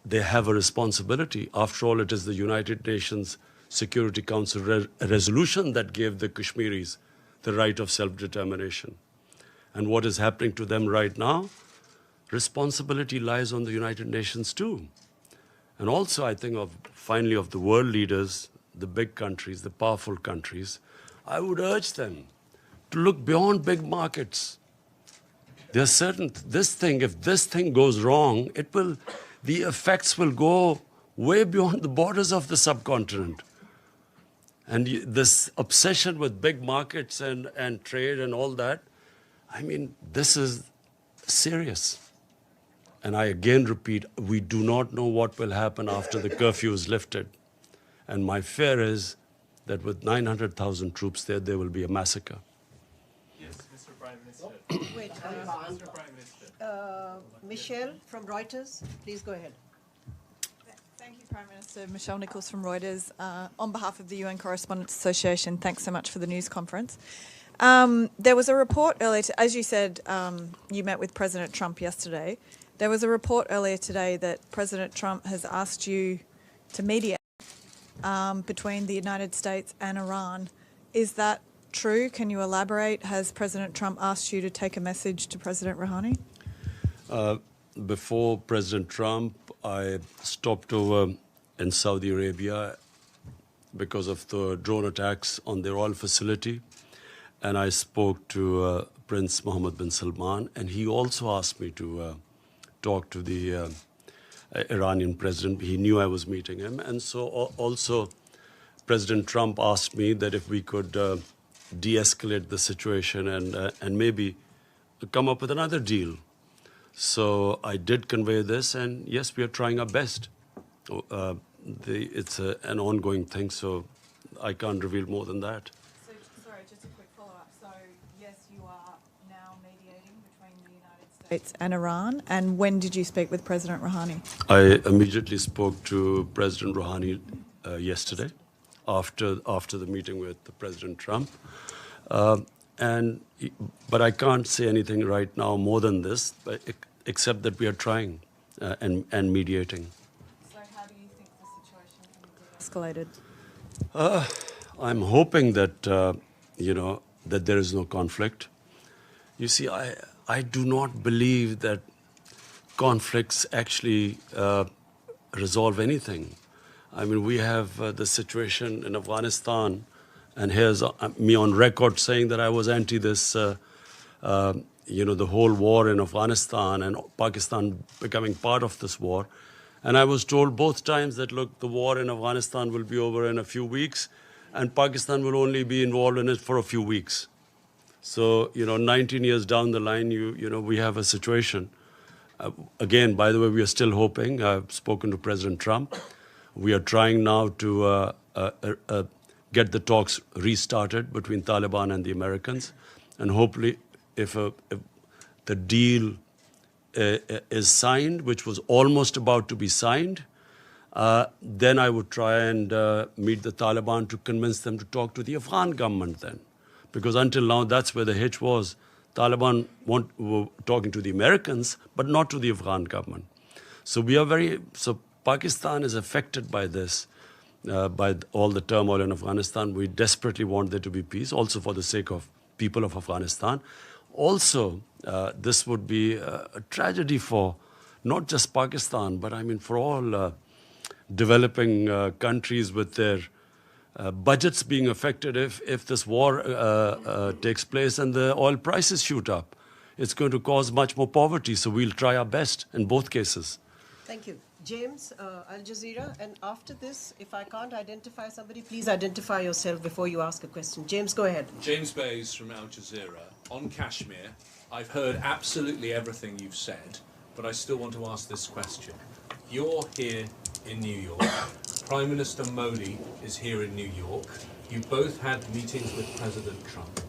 they have a responsibility. After all, it is the United Nations Security Council resolution that gave the Kashmiris the right of self-determination. And what is happening to them right now, responsibility lies on the United Nations too. And also, I think, finally, of the world leaders, the big countries, the powerful countries, I would urge them to look beyond big markets. There's certain, if this thing goes wrong, the effects will go way beyond the borders of the subcontinent. And this obsession with big markets and trade and all that, I mean, this is serious. And I again repeat, we do not know what will happen after the curfew is lifted. And my fear is that with 900,000 troops there will be a massacre. Yes, Mr. Prime Minister. Wait, Mr. Prime Minister. Michelle from Reuters, please go ahead. Thank you, Prime Minister. Michelle Nichols from Reuters. On behalf of the UN Correspondents Association, thanks so much for the news conference. There was a report earlier, as you said, you met with President Trump yesterday. There was a report earlier today that President Trump has asked you to mediate between the United States and Iran. Is that true? Can you elaborate? Has President Trump asked you to take a message to President Rouhani? Before President Trump, I stopped over in Saudi Arabia because of the drone attacks on their oil facility. And I spoke to Prince Mohammed bin Salman, and he also asked me to talk to the Iranian president. He knew I was meeting him. And so also President Trump asked me that if we could de-escalate the situation and maybe come up with another deal. So I did convey this, and yes, we are trying our best. It's an ongoing thing, so I can't reveal more than that. So, sorry, just a quick follow-up. So, yes, you are now mediating between the United States and Iran. And when did you speak with President Rouhani? I immediately spoke to President Rouhani yesterday, after the meeting with President Trump. But I can't say anything right now more than this, except that we are trying and mediating. So how do you think the situation can be escalated? I'm hoping that, that there is no conflict. You see, I do not believe that conflicts actually resolve anything. I mean, we have the situation in Afghanistan, and here's me on record saying that I was anti this, the whole war in Afghanistan and Pakistan becoming part of this war. And I was told both times that, look, the war in Afghanistan will be over in a few weeks, and Pakistan will only be involved in it for a few weeks. So, 19 years down the line, we have a situation. Again, by the way, we are still hoping. I've spoken to President Trump. We are trying now to get the talks restarted between Taliban and the Americans. And hopefully, if the deal is signed, which was almost about to be signed, then I would try and meet the Taliban to convince them to talk to the Afghan government then. Because until now, that's where the hitch was. Taliban were talking to the Americans, but not to the Afghan government. So Pakistan is affected by this. By all the turmoil in Afghanistan. We desperately want there to be peace, also for the sake of people of Afghanistan. Also, this would be a tragedy for not just Pakistan, but I mean for all developing countries with their budgets being affected if this war takes place and the oil prices shoot up. It's going to cause much more poverty, so we'll try our best in both cases. Thank you. James, Al Jazeera, and after this, if I can't identify somebody, please identify yourself before you ask a question. James, go ahead. James Bays from Al Jazeera. On Kashmir, I've heard absolutely everything you've said, but I still want to ask this question. You're here in New York. Prime Minister Modi is here in New York. You both had meetings with President Trump.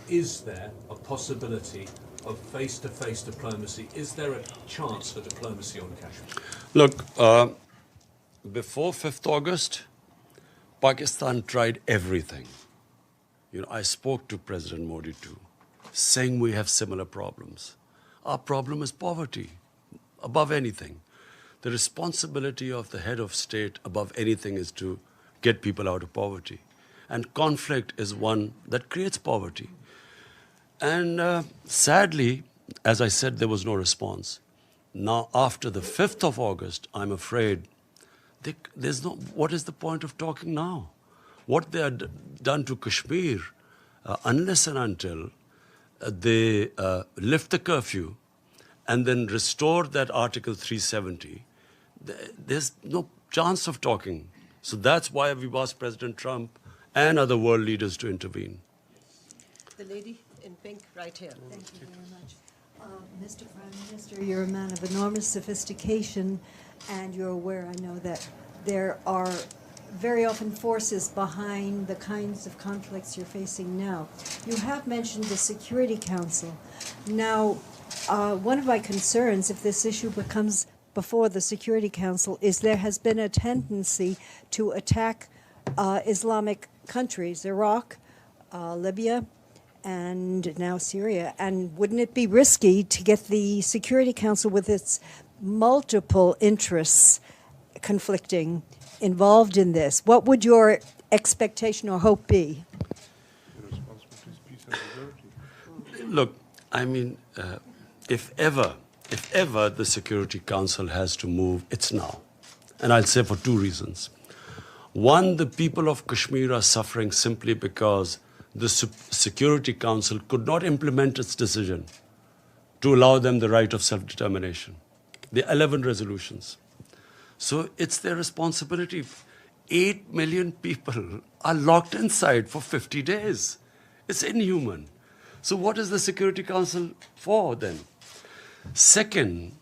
Is there a possibility of face-to-face diplomacy? Is there a chance for diplomacy on Kashmir? Look, before 5th August, Pakistan tried everything. I spoke to President Modi too, saying we have similar problems. Our problem is poverty, above anything. the responsibility of the head of state above anything is to get people out of poverty. And conflict is one that creates poverty. And sadly, as I said, there was no response. Now, after the 5th of August, I'm afraid there's no, what is the point of talking now? What they had done to Kashmir, unless and until they lift the curfew and then restore that Article 370, there's no chance of talking. So that's why we've asked President Trump and other world leaders to intervene. The lady in pink right here. Thank you very much. Mr. Prime Minister, you're a man of enormous sophistication, and you're aware, I know, that there are very often forces behind the kinds of conflicts you're facing now. You have mentioned the Security Council. Now, one of my concerns, if this issue becomes before the Security Council, is there has been a tendency to attack Islamic countries, Iraq, Libya, and now Syria. And wouldn't it be risky to get the Security Council, with its multiple interests conflicting, involved in this? What would your expectation or hope be? Look, I mean, if ever the Security Council has to move, it's now. And I'll say for two reasons. One, the people of Kashmir are suffering simply because the Security Council could not implement its decision to allow them the right of self-determination. The 11 resolutions. So it's their responsibility. 8 million people are locked inside for 50 days. It's inhuman. So what is the Security Council for then? Second,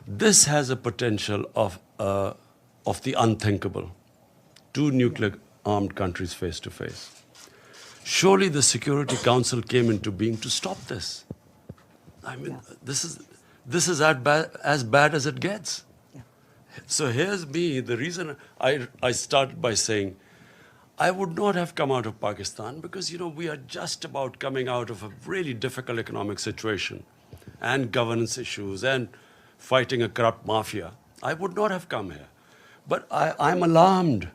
this has a potential of the unthinkable. Two nuclear-armed countries face to face. Surely the Security Council came into being to stop this. I mean, this is as bad as it gets. Yeah. So here's me, the reason I started by saying, I would not have come out of Pakistan because, we are just about coming out of a really difficult economic situation and governance issues and fighting a corrupt mafia. I would not have come here. But I'm alarmed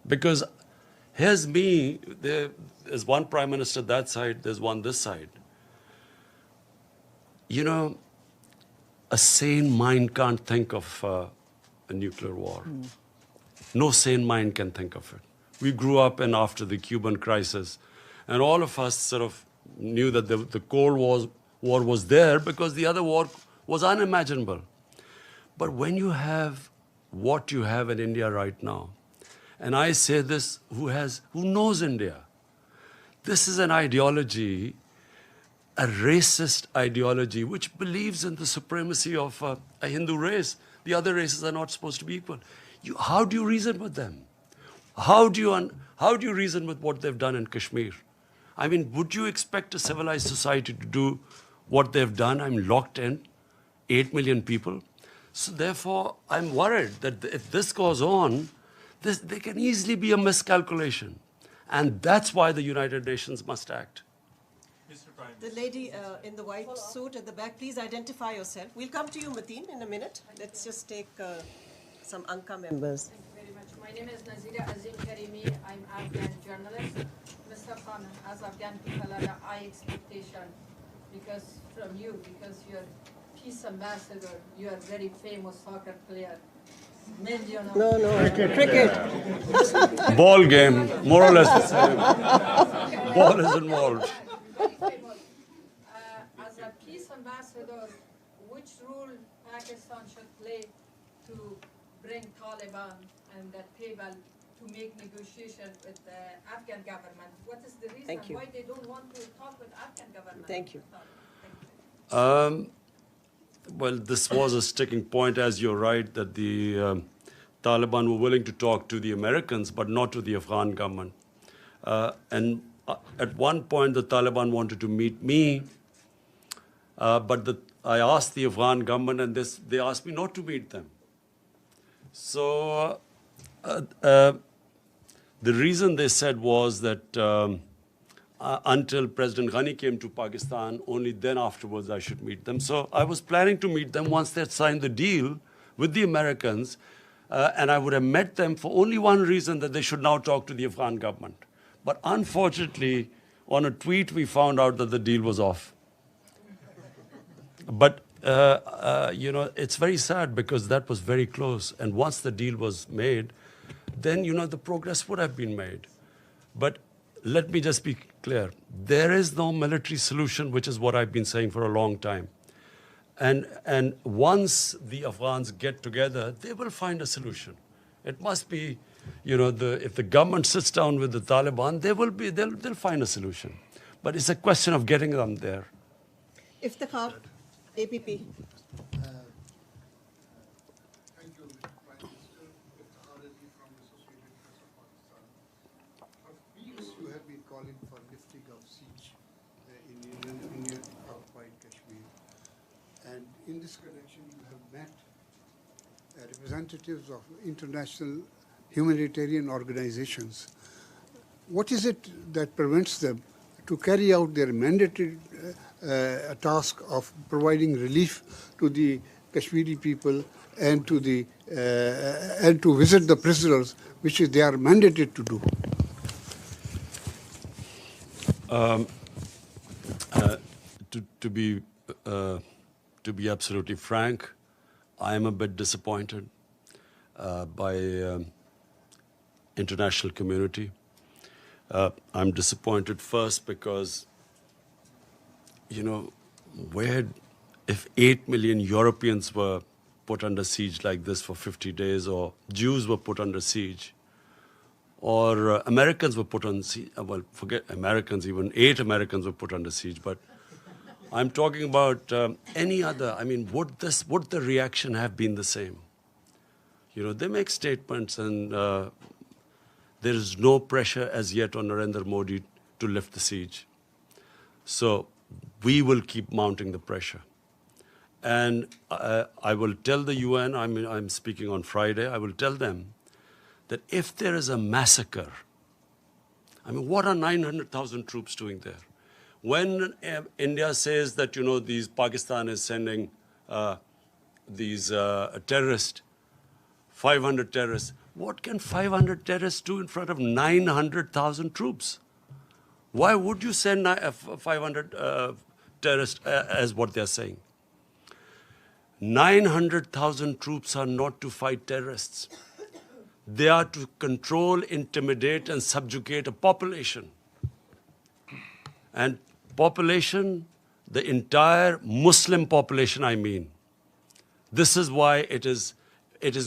because here's me, there's one prime minister that side, there's one this side. A sane mind can't think of a nuclear war. No sane mind can think of it. We grew up and after the Cuban crisis, and all of us sort of knew that the Cold War was there because the other war was unimaginable. But when you have what you have in India right now, and I say this who knows India, this is an ideology, a racist ideology, which believes in the supremacy of a Hindu race. The other races are not supposed to be equal. How do you reason with them? How do you reason with what they've done in Kashmir? I mean, would you expect a civilized society to do what they've done? I'm locked in, 8 million people. So therefore, I'm worried that if this goes on, there can easily be a miscalculation. And that's why the United Nations must act. Mr. Prime The lady in the white suit at the back, please identify yourself. We'll come to you, Mateen, in a minute. Let's just take some Anka members. Thank you very much. My name is Nazira Azim Karimi. I'm Afghan journalist. Mr. Khan, as Afghan people have a high expectation from you, because you're peace ambassador, you are a very famous soccer player. Million of No, cricket. Ball game, more or less the same. Ball is involved. very famous. As a peace ambassador, which role Pakistan should play to bring Taliban and the table to make negotiation with the Afghan government? What is the reason Thank you. why they don't want to talk with Afghan government? Thank you. Thank you. Well, this was a sticking point, as you're right, that the Taliban were willing to talk to the Americans, but not to the Afghan government. And at one point, the Taliban wanted to meet me, but I asked the Afghan government, and they asked me not to meet them. So the reason they said was that until President Ghani came to Pakistan, only then afterwards I should meet them. So I was planning to meet them once they had signed the deal, with the Americans, and I would have met them for only one reason, that they should now talk to the Afghan government. But unfortunately, on a tweet, we found out that the deal was off. But, you know, it's very sad because that was very close. And once the deal was made, then, you know, the progress would have been made. But let me just be clear. There is no military solution, which is what I've been saying for a long time. And once the Afghans get together, they will find a solution. It must be, you know, if the government sits down with the Taliban, they'll find a solution. But it's a question of getting them there. Iftikhar, APP. Thank you, Prime Minister. Iftikhar Ali from Associated Press of Pakistan. For weeks, you have been calling for lifting of siege in occupied Kashmir. And in this connection, you have met representatives of international humanitarian organizations. What is it that prevents them to carry out their mandated task of providing relief to the Kashmiri people and to visit the prisoners, which they are mandated to do? To be absolutely frank, I am a bit disappointed by international community. I'm disappointed first because, you know, if 8 million Europeans were put under siege like this for 50 days, or Jews were put under siege, or Americans were put on siege, well, forget Americans, even 8 Americans were put under siege, but I'm talking about any other. I mean, would the reaction have been the same? You know, they make statements, and there is no pressure as yet on Narendra Modi to lift the siege. So we will keep mounting the pressure. And I will tell the UN, I'm speaking on Friday, I will tell them that if there is a massacre, I mean, what are 900,000 troops doing there? When India says that, you know, Pakistan is sending these terrorists, 500 terrorists, what can 500 terrorists do in front of 900,000 troops? Why would you send 500 terrorists as what they're saying? 900,000 troops are not to fight terrorists. They are to control, intimidate, and subjugate a population. And population, the entire Muslim population, I mean. This is why it is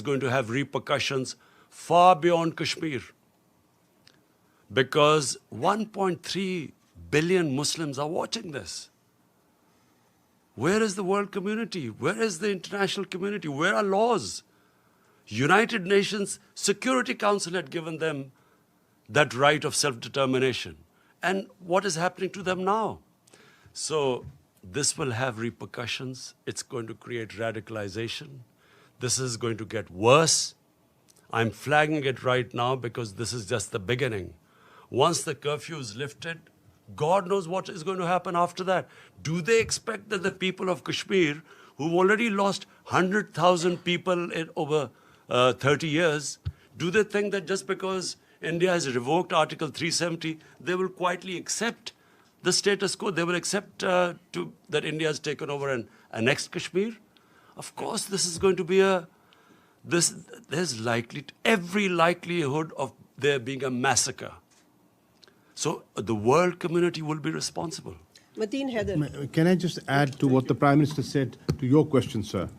going to have repercussions far beyond Kashmir. Because 1.3 billion Muslims are watching this. Where is the world community? Where is the international community? Where are laws? United Nations Security Council had given them that right of self-determination. And what is happening to them now? So this will have repercussions. It's going to create radicalization. This is going to get worse. I'm flagging it right now because this is just the beginning. Once the curfew is lifted, God knows what is going to happen after that. Do they expect that the people of Kashmir, who've already lost 100,000 people in over 30 years, do they think that just because India has revoked Article 370, they will quietly accept the status quo? They will accept that India has taken over and annexed Kashmir? Of course, this is going to be there's every likelihood of there being a massacre. So the world community will be responsible. Mateen Haider. Can I just add to what the Prime Minister said to your question, sir?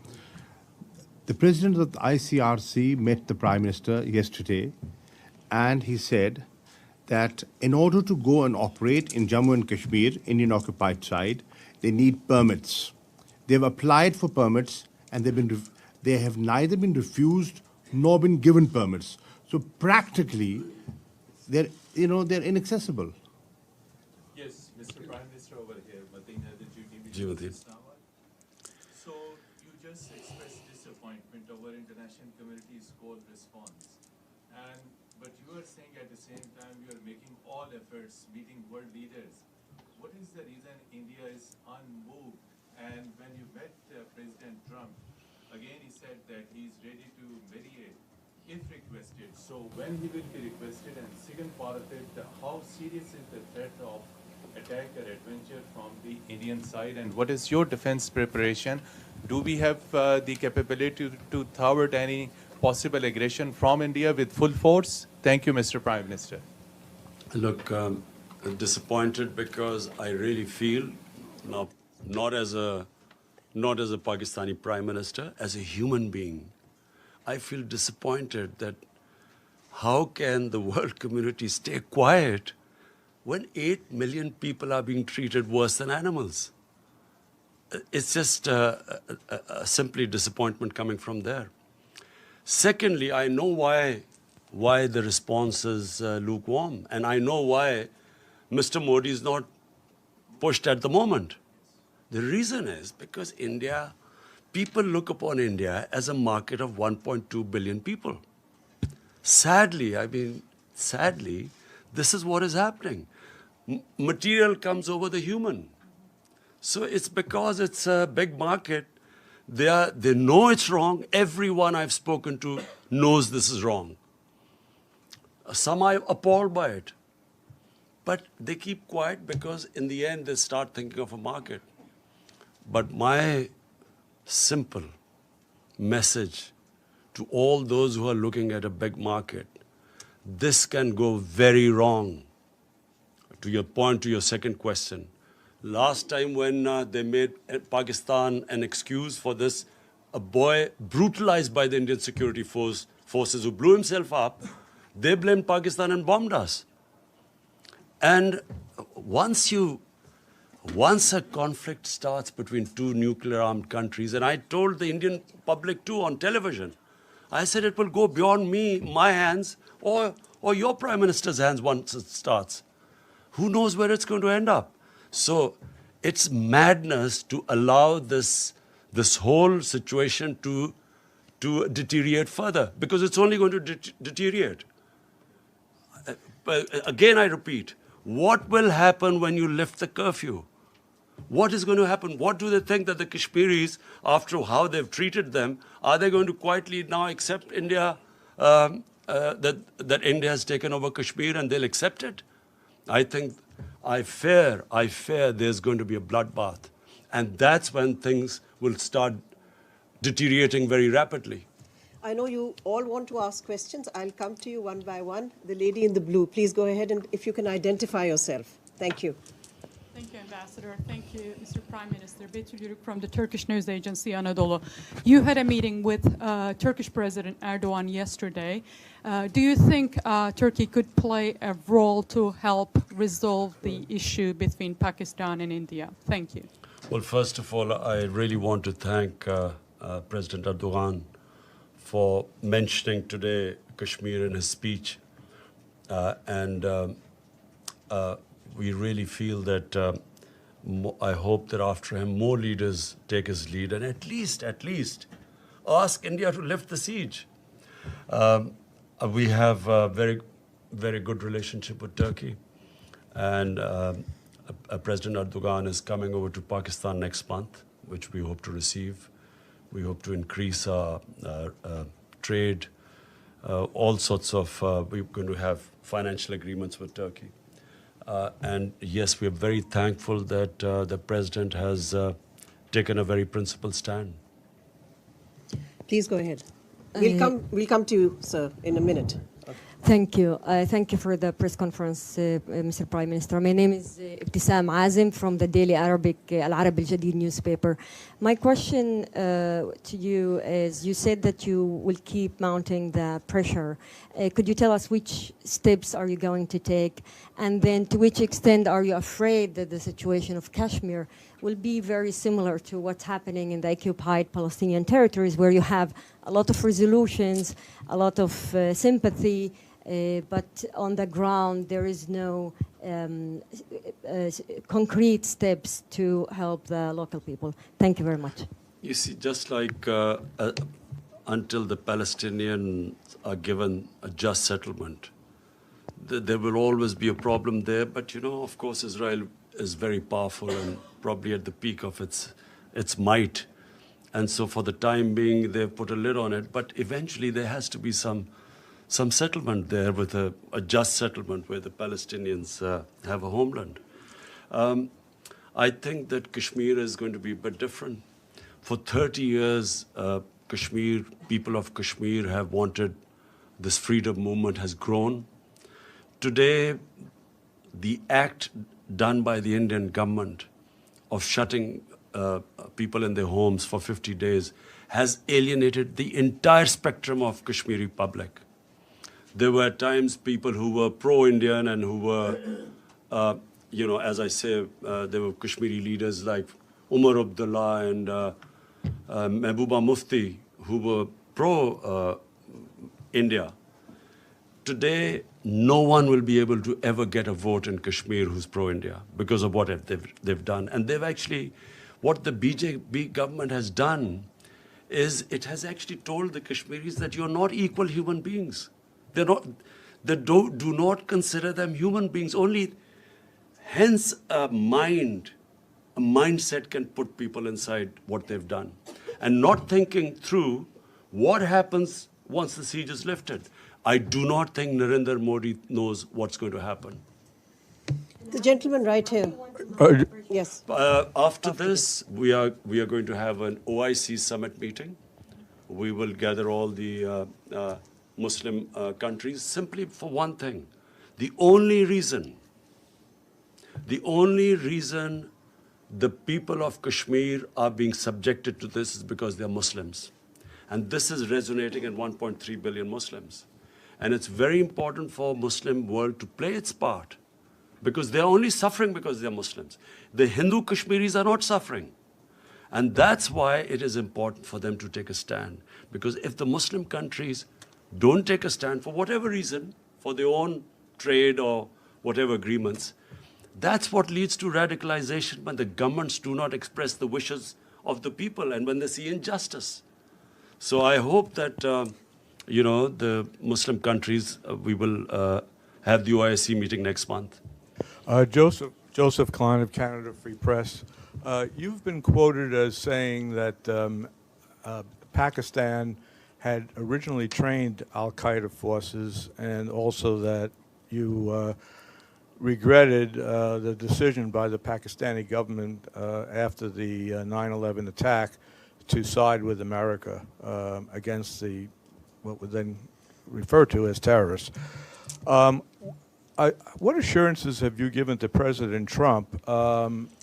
The President of the ICRC met the Prime Minister yesterday, and he said that in order to go and operate in Jammu and Kashmir, Indian occupied side, they need permits. They've applied for permits, and they have neither been refused nor been given permits. So practically, they're inaccessible. Yes, Mr. Prime Minister over here, Mateen Haider, Ji, Mateen. So you just expressed disappointment over international community's cold response. But you are saying at the same time you are making all efforts, meeting world leaders. What is the reason India is unmoved? And when you met President Trump, again he said that he is ready to mediate if requested. So when he will be requested, and second part of it, how serious is the threat of attack or adventure from the Indian side, and what is your defense preparation? Do we have the capability to thwart any possible aggression from India with full force? Thank you, Mr. Prime Minister. Look, I'm disappointed because I really feel, now, not as a Pakistani Prime Minister, as a human being, I feel disappointed that how can the world community stay quiet when 8 million people are being treated worse than animals? It's just simply disappointment coming from there. Secondly, I know why the response is lukewarm, and I know why Mr. Modi is not pushed at the moment. The reason is because people look upon India as a market of 1.2 billion people. Sadly, this is what is happening. Material comes over the human. So it's because it's a big market. They know it's wrong. Everyone I've spoken to knows this is wrong. Some are appalled by it. But they keep quiet because in the end they start thinking of a market. But my simple message to all those who are looking at a big market, this can go very wrong. To your point, to your second question, last time when they made Pakistan an excuse for this, a boy brutalized by the Indian security forces who blew himself up, they blamed Pakistan and bombed us. And once a conflict starts between two nuclear-armed countries, and I told the Indian public too on television, I said it will go beyond my hands, or your Prime Minister's hands once it starts. Who knows where it's going to end up? So it's madness to allow this whole situation to deteriorate further, because it's only going to deteriorate. Again, I repeat, what will happen when you lift the curfew? What is going to happen? What do they think that the Kashmiris, after how they've treated them, are they going to quietly now accept India, that India has taken over Kashmir and they'll accept it? I fear there's going to be a bloodbath. And that's when things will start deteriorating very rapidly. I know you all want to ask questions. I'll come to you one by one. The lady in the blue, please go ahead, and if you can identify yourself. Thank you. Thank you, Ambassador. Thank you, Mr. Prime Minister. Betül Yürük from the Turkish news agency Anadolu. You had a meeting with Turkish President Erdogan yesterday. Do you think Turkey could play a role to help resolve the issue between Pakistan and India? Thank you. Well, first of all, I really want to thank President Erdogan for mentioning today Kashmir in his speech. We really feel that I hope that after him more leaders take his lead and at least ask India to lift the siege. We have a very, very good relationship with Turkey, and President Erdogan is coming over to Pakistan next month, which we hope to receive. We hope to increase our trade, all sorts of, we're going to have financial agreements with Turkey. And yes, we are very thankful that the President has taken a very principled stand. Please go ahead. We'll come to you, sir, in a minute. Thank you. Thank you for the press conference, Mr. Prime Minister. My name is Ibtisam Azim from the Daily Arabic Al Arab Al Jadid newspaper. My question to you is, you said that you will keep mounting the pressure. Could you tell us which steps are you going to take? And then to which extent are you afraid that the situation of Kashmir will be very similar to what's happening in the occupied Palestinian territories, where you have a lot of resolutions, a lot of sympathy, but on the ground there is no concrete steps to help the local people. Thank you very much. You see, just like until the Palestinians are given a just settlement, there will always be a problem there. But you know, of course, Israel is very powerful and probably at the peak of its might. And so for the time being, they've put a lid on it. But eventually there has to be some settlement there with a just settlement where the Palestinians have a homeland. I think that Kashmir is going to be a bit different. For 30 years, people of Kashmir have wanted, this freedom movement has grown. Today, the act done by the Indian government of shutting people in their homes for 50 days has alienated the entire spectrum of Kashmiri public. There were at times people who were pro-Indian and who were, as I say, there were Kashmiri leaders like Umar Abdullah and Mehbooba Mufti who were pro-India. Today, no one will be able to ever get a vote in Kashmir who's pro-India because of what they've done. And they've actually, what the BJP government has done is it has actually told the Kashmiris that you're not equal human beings. They do not consider them human beings. Only, hence a mindset can put people inside what they've done. And not thinking through what happens once the siege is lifted. I do not think Narendra Modi knows what's going to happen. The gentleman right here. Yes. After this, we are going to have an OIC summit meeting. We will gather all the Muslim countries simply for one thing. The only reason the people of Kashmir are being subjected to this is because they are Muslims. And this is resonating in 1.3 billion Muslims. And it's very important for Muslim world to play its part because they're only suffering because they're Muslims. The Hindu Kashmiris are not suffering. And that's why it is important for them to take a stand. Because if the Muslim countries don't take a stand for whatever reason, for their own trade or whatever agreements, that's what leads to radicalization when the governments do not express the wishes of the people and when they see injustice. So I hope that, the Muslim countries, we will have the OIC meeting next month. Joseph Klein of Canada Free Press. You've been quoted as saying that Pakistan had originally trained al-Qaeda forces and also that you regretted the decision by the Pakistani government after the 9/11 attack to side with America against what would then refer to as terrorists. What assurances have you given to President Trump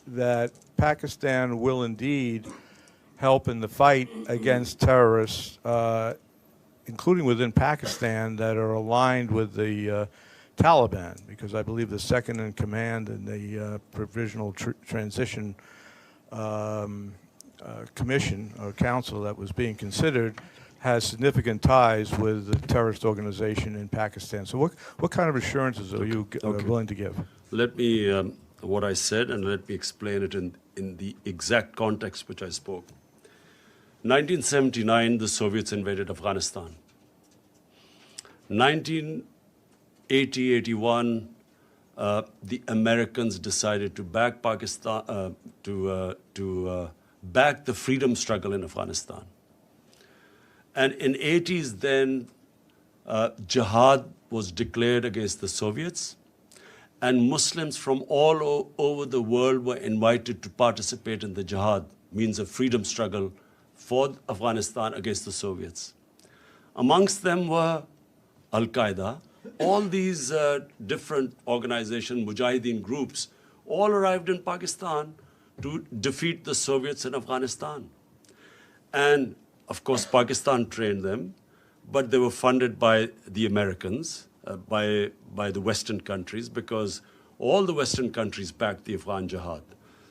that Pakistan will indeed help in the fight against terrorists, including within Pakistan, that are aligned with the Taliban? Because I believe the second in command in the Provisional Transition Commission or Council that was being considered has significant ties with the terrorist organization in Pakistan. So what kind of assurances are you willing to give? Let me, what I said, and let me explain it in the exact context which I spoke. 1979, the Soviets invaded Afghanistan. 1980-81, the Americans decided to back Pakistan, to back the freedom struggle in Afghanistan. And in 80s then, jihad was declared against the Soviets, and Muslims from all over the world were invited to participate in the jihad, means a freedom struggle for Afghanistan against the Soviets. Amongst them were Al-Qaeda. All these different organizations, Mujahideen groups, all arrived in Pakistan to defeat the Soviets in Afghanistan. And of course, Pakistan trained them, but they were funded by the Americans, by the Western countries, because all the Western countries backed the Afghan jihad.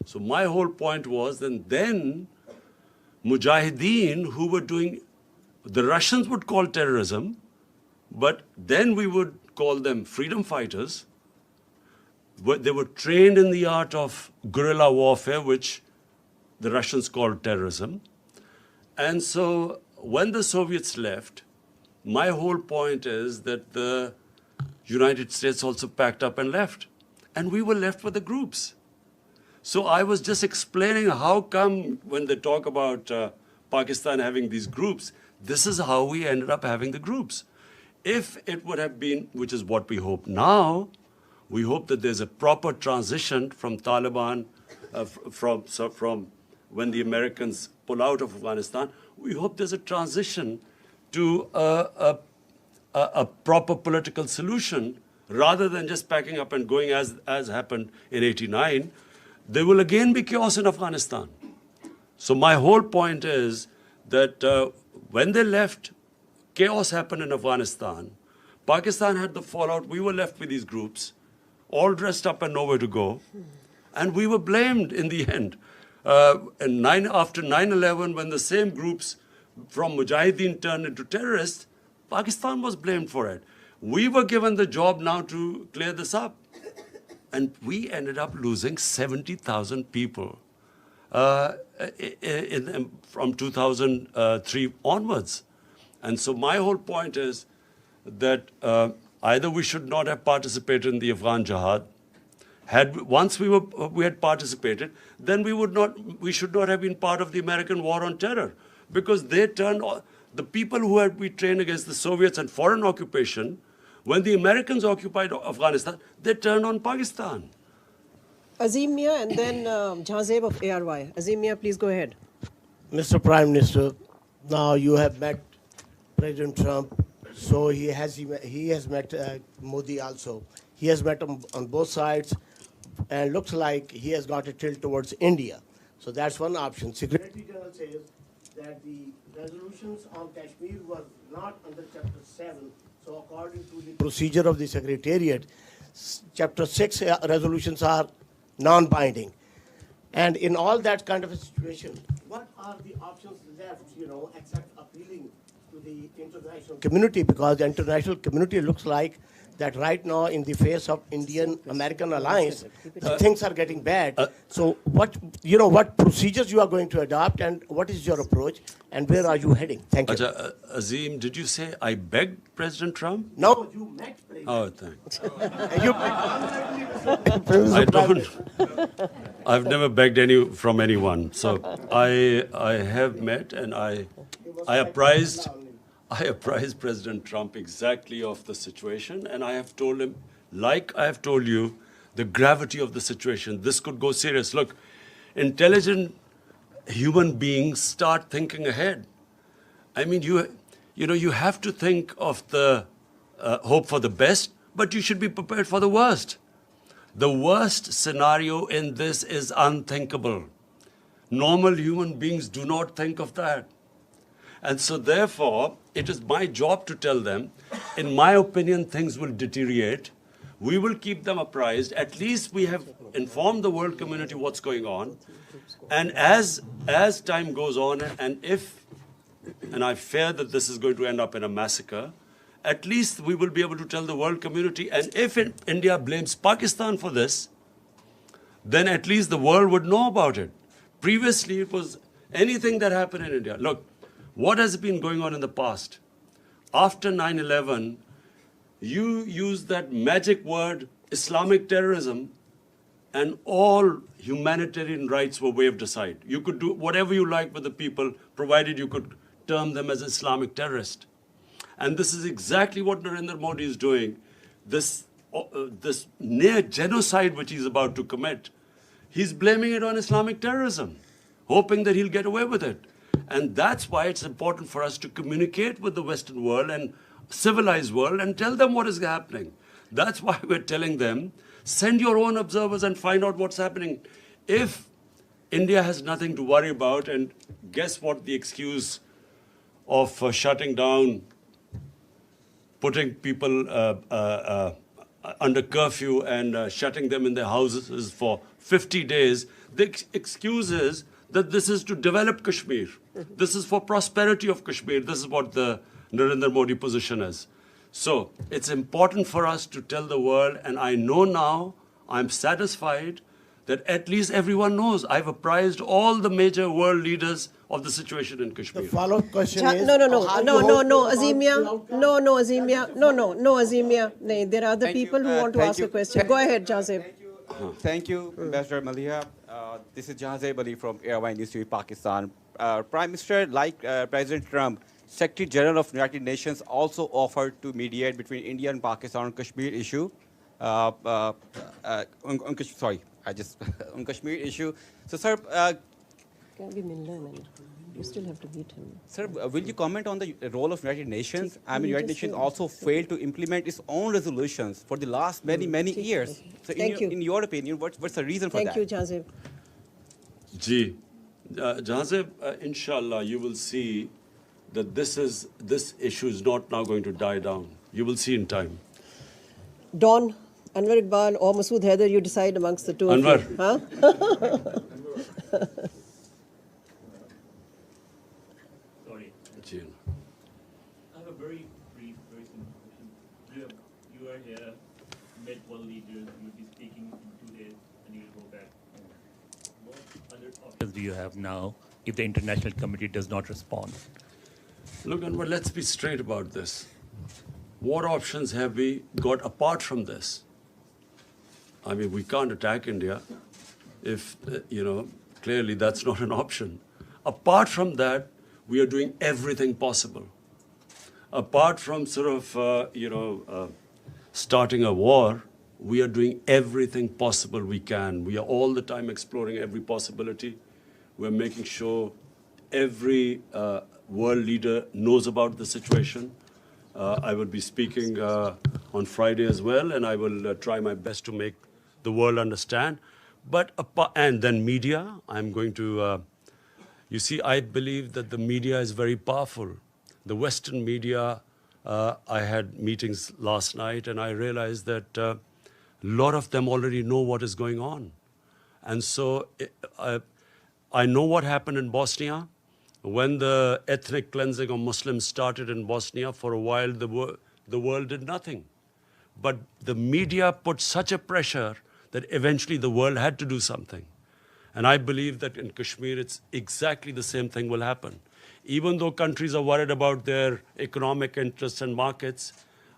So my whole point was that then Mujahideen, who were doing, the Russians would call terrorism, but then we would call them freedom fighters. They were trained in the art of guerrilla warfare, which the Russians called terrorism. And so when the Soviets left, my whole point is that the United States also packed up and left. And we were left with the groups. So I was just explaining how come when they talk about Pakistan having these groups. This is how we ended up having the groups. If it would have been, which is what we hope now, we hope that there's a proper transition from Taliban, from when the Americans pull out of Afghanistan. We hope there's a transition to a proper political solution rather than just packing up and going as happened in '89. There will again be chaos in Afghanistan. So my whole point is that when they left, chaos happened in Afghanistan. Pakistan had the fallout. We were left with these groups, all dressed up and nowhere to go. And we were blamed in the end. After 9/11, when the same groups from Mujahideen turned into terrorists, Pakistan was blamed for it. We were given the job now to clear this up. And we ended up losing 70,000 people from 2003 onwards. And so my whole point is that either we should not have participated in the Afghan jihad. Once we had participated, then we should not have been part of the American war on terror, because they turned the people who had been trained against the Soviets and foreign occupation. When the Americans occupied Afghanistan, they turned on Pakistan. Azim Mia and then Jahazeb of ARY. Azim Mia, please go ahead. Mr. Prime Minister, now you have met President Trump, so he has met Modi also. He has met on both sides, and looks like he has got a tilt towards India. So that's one option. Secretary General says that the resolutions on Kashmir were not under Chapter 7. So according to the procedure of the Secretariat, Chapter 6 resolutions are non-binding. And in all that kind of a situation, what are the options left, except appealing to the international community? Because the international community looks like that right now, in the face of Indian-American alliance, things are getting bad. So what procedures you are going to adopt, and what is your approach, and where are you heading? Thank you. Azim, did you say I begged President Trump? No, you met President. Oh, thanks. I don't. I've never begged from anyone. So I have met, and I apprised President Trump exactly of the situation, and I have told him, like I have told you, the gravity of the situation. This could go serious. Look, intelligent human beings start thinking ahead. I mean, you have to think of the hope for the best, but you should be prepared for the worst. The worst scenario in this is unthinkable. Normal human beings do not think of that. And so therefore, it is my job to tell them, in my opinion, things will deteriorate. We will keep them apprised. At least we have informed the world community what's going on. And as time goes on, and I fear that this is going to end up in a massacre, at least we will be able to tell the world community. And if India blames Pakistan for this, then at least the world would know about it. Previously, it was anything that happened in India. Look, what has been going on in the past? After 9/11, you used that magic word, Islamic terrorism, and all humanitarian rights were waved aside. You could do whatever you like with the people, provided you could term them as Islamic terrorists. And this is exactly what Narendra Modi is doing. This near genocide which he's about to commit, he's blaming it on Islamic terrorism, hoping that he'll get away with it. And that's why it's important for us to communicate with the Western world and civilized world and tell them what is happening. That's why we're telling them, send your own observers and find out what's happening. If India has nothing to worry about, and guess what the excuse of shutting down, putting people under curfew and shutting them in their houses for 50 days, the excuse is that this is to develop Kashmir. This is for prosperity of Kashmir. This is what the Narendra Modi position is. So it's important for us to tell the world, and I know now, I'm satisfied that at least everyone knows. I've apprised all the major world leaders of the situation in Kashmir. The follow-up question is... No, Azimia. No, Azimia. No, there are other people who want to ask a question. Go ahead, Jahazeb. Thank you, Ambassador Maliha. This is Jahazeb Ali from Airline Industry, Pakistan. Prime Minister, like President Trump, Secretary General of United Nations also offered to mediate between India and Pakistan on Kashmir issue. Sorry, I just on Kashmir issue. So, sir, You still have to beat him. sir, will you comment on the role of United Nations? I mean, United Nations also failed to implement its own resolutions for the last many years. So, in your opinion, what's the reason for that? Thank you, Jazib. Ji, Jazib, inshallah, you will see that this issue is not now going to die down. You will see in time. Don, Anwar Iqbal or Masood Haider, you decide amongst the two Anwar. of you. Huh? Sorry. Ji. I have a very brief, very simple question. You are here, met world leaders, you'll be speaking in 2 days, and you'll go back. What other options do you have now if the international committee does not respond? Look, Anwar, let's be straight about this. What options have we got apart from this? I mean, we can't attack India if, clearly that's not an option. Apart from that, we are doing everything possible. Apart from starting a war, we are doing everything possible we can. We are all the time exploring every possibility. We're making sure every world leader knows about the situation. I will be speaking on Friday as well, and I will try my best to make the world understand. And then media, I'm going to, you see, I believe that the media is very powerful. The Western media, I had meetings last night, and I realized that a lot of them already know what is going on. And so I know what happened in Bosnia. When the ethnic cleansing of Muslims started in Bosnia, for a while the world did nothing. But the media put such a pressure that eventually the world had to do something. And I believe that in Kashmir, it's exactly the same thing will happen. Even though countries are worried about their economic interests and markets,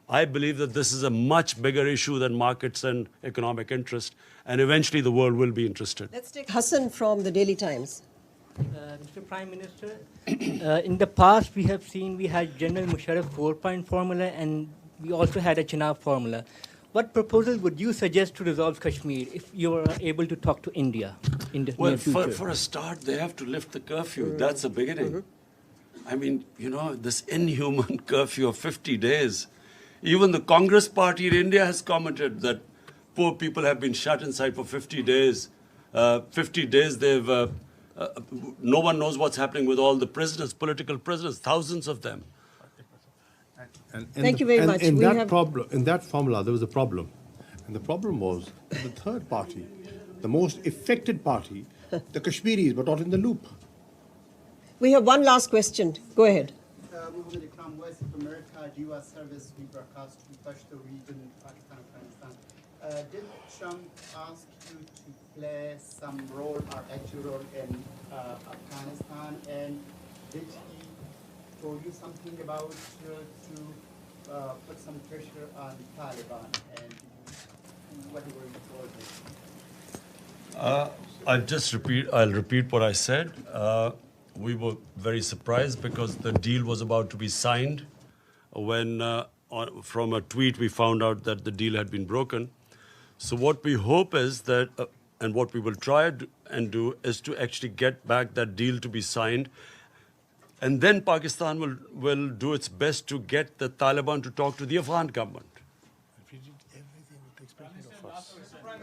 I believe that this is a much bigger issue than markets and economic interest. And eventually the world will be interested. Let's take Hassan from the Daily Times. Mr. Prime Minister, in the past we have seen we had General Musharraf 4-point formula and we also had a Chenab formula. What proposal would you suggest to resolve Kashmir if you were able to talk to India in the near future? For a start, they have to lift the curfew. That's the beginning. I mean, this inhuman curfew of 50 days. Even the Congress party in India has commented that poor people have been shut inside for 50 days. 50 days they've... no one knows what's happening with all the prisoners, political prisoners, thousands of them. Thank you very much. In that formula, there was a problem. And the problem was the third party, the most affected party, the Kashmiris, were not in the loop. We have one last question. Go ahead. Muhammad Ikram, Voice of America, U.S. service, we broadcast to Pashto region, Pakistan, Afghanistan. Did Trump ask you to play some role or active role in Afghanistan, and did he told you something about to put some pressure on Taliban, and what were you told him? I'll repeat what I said. We were very surprised because the deal was about to be signed when from a tweet we found out that the deal had been broken. So what we hope is that, and what we will try and do, is to actually get back that deal to be signed. And then Pakistan will do its best to get the Taliban to talk to the Afghan government.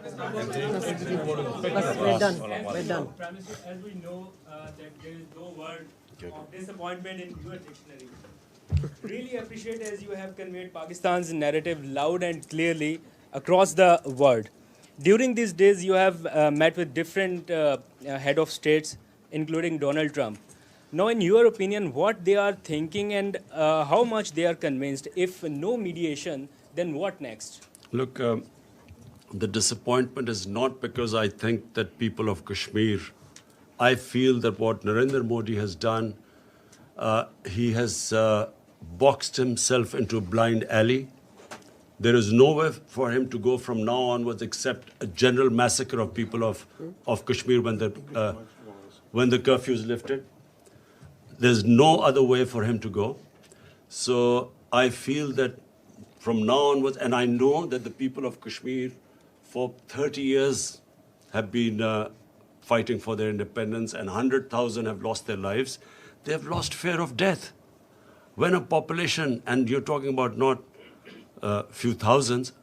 We're done. We're done. Prime Minister, as we know that there is no word of disappointment in your dictionary. Really appreciate as you have conveyed Pakistan's narrative loud and clearly across the world. During these days, you have met with different head of states, including Donald Trump. Now, in your opinion, what they are thinking and how much they are convinced? If no mediation, then what next? Look, the disappointment is not because I think that people of Kashmir, I feel that what Narendra Modi has done, he has boxed himself into a blind alley. There is nowhere for him to go from now onwards except a general massacre of people of Kashmir when the curfew is lifted. There's no other way for him to go. So I feel that from now onwards, and I know that the people of Kashmir for 30 years have been fighting for their independence, and 100,000 have lost their lives. They have lost fear of death. When a population, and you're talking about not a few thousands,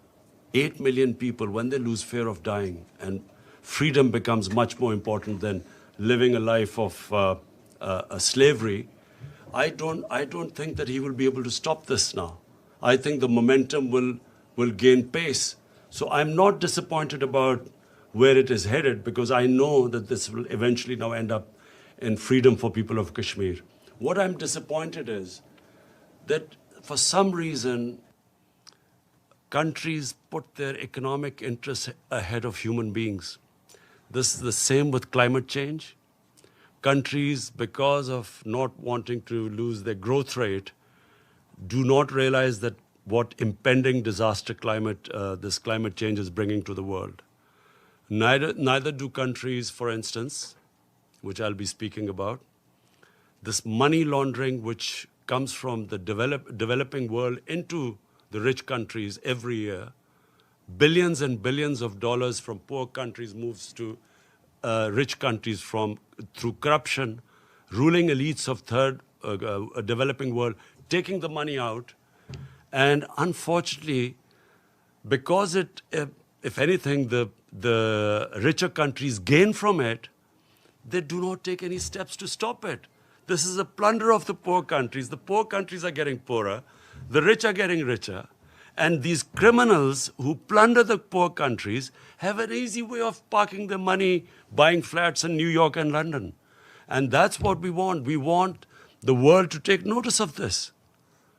8 million people, when they lose fear of dying, and freedom becomes much more important than living a life of slavery, I don't think that he will be able to stop this now. I think the momentum will gain pace. So I'm not disappointed about where it is headed, because I know that this will eventually now end up in freedom for people of Kashmir. What I'm disappointed is that for some reason, countries put their economic interests ahead of human beings. This is the same with climate change. Countries, because of not wanting to lose their growth rate, do not realize that what impending disaster this climate change is bringing to the world. Neither do countries, for instance, which I'll be speaking about, this money laundering which comes from the developing world into the rich countries every year. Billions and billions of dollars from poor countries moves to rich countries through corruption, ruling elites of developing world, taking the money out. And unfortunately, because if anything, the richer countries gain from it, they do not take any steps to stop it. This is a plunder of the poor countries. The poor countries are getting poorer. The rich are getting richer. And these criminals who plunder the poor countries have an easy way of parking their money, buying flats in New York and London. And that's what we want. We want the world to take notice of this.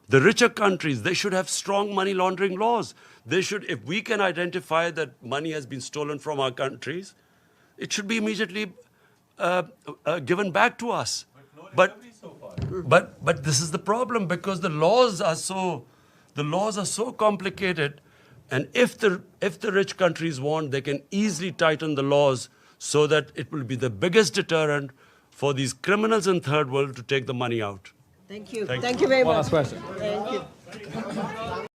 The richer countries, they should have strong money laundering laws. They should, if we can identify that money has been stolen from our countries, it should be immediately given back to us. But this is the problem, because the laws are so complicated, and if the rich countries want, they can easily tighten the laws so that it will be the biggest deterrent for these criminals in third world to take the money out. Thank you. Thank you very much. One last question. Thank you.